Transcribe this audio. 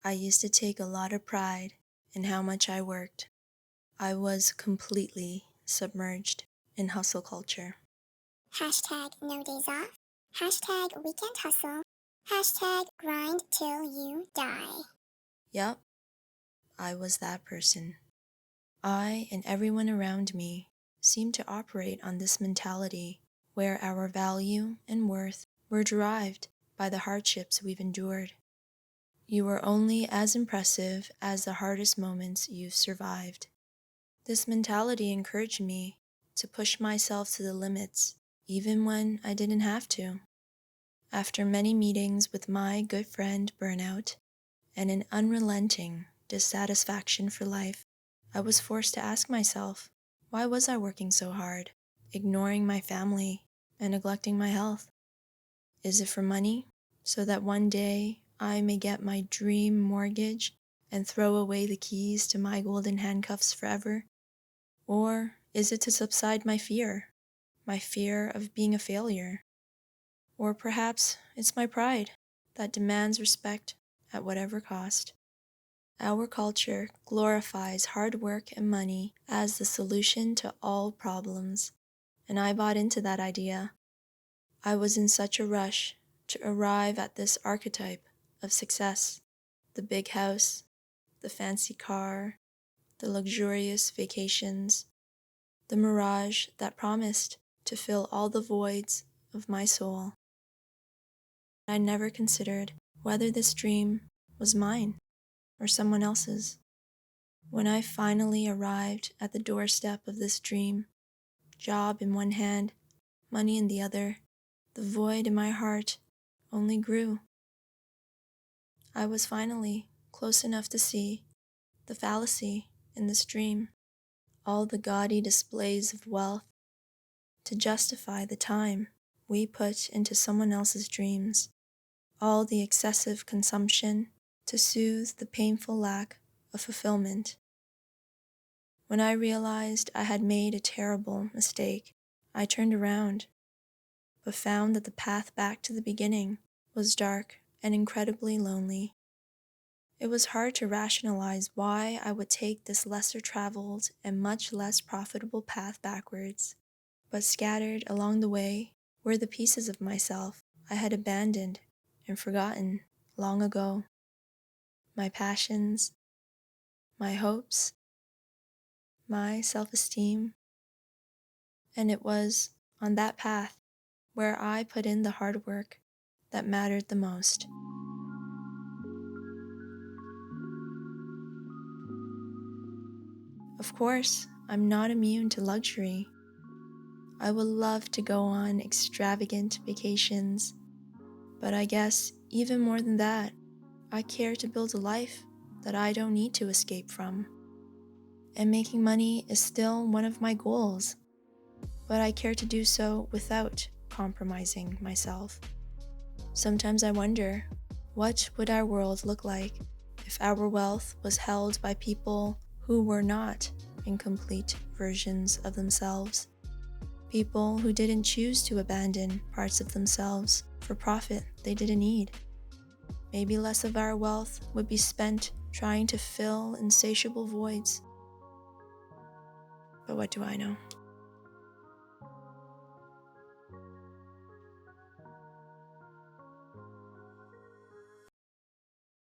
I used to take a lot of pride in how much I worked. I was completely submerged in hustle culture. Hashtag no days off. Hashtag weekend hustle. Hashtag grind till you die. Yup, I was that person. I and everyone around me seemed to operate on this mentality where our value and worth were derived by the hardships we've endured. You are only as impressive as the hardest moments you've survived. This mentality encouraged me to push myself to the limits, even when I didn't have to. After many meetings with my good friend Burnout and an unrelenting dissatisfaction for life, I was forced to ask myself, why was I working so hard, ignoring my family, and neglecting my health? Is it for money, so that one day I may get my dream mortgage and throw away the keys to my golden handcuffs forever? Or is it to subside my fear of being a failure? Or perhaps it's my pride that demands respect at whatever cost. Our culture glorifies hard work and money as the solution to all problems, and I bought into that idea. I was in such a rush to arrive at this archetype of success: the big house, the fancy car, the luxurious vacations, the mirage that promised to fill all the voids of my soul. I never considered whether this dream was mine or someone else's. When I finally arrived at the doorstep of this dream, job in one hand, money in the other, the void in my heart only grew. I was finally close enough to see the fallacy in this dream, all the gaudy displays of wealth to justify the time we put into someone else's dreams, all the excessive consumption to soothe the painful lack of fulfillment. When I realized I had made a terrible mistake, I turned around, but found that the path back to the beginning was dark and incredibly lonely. It was hard to rationalize why I would take this lesser traveled and much less profitable path backwards, but scattered along the way were the pieces of myself I had abandoned and forgotten long ago. My passions, my hopes, my self-esteem, and it was on that path where I put in the hard work that mattered the most. Of course, I'm not immune to luxury. I would love to go on extravagant vacations, but I guess even more than that, I care to build a life that I don't need to escape from. And making money is still one of my goals, but I care to do so without compromising myself. Sometimes I wonder, what would our world look like if our wealth was held by people who were not incomplete versions of themselves? People who didn't choose to abandon parts of themselves for profit they didn't need. Maybe less of our wealth would be spent trying to fill insatiable voids. But what do I know?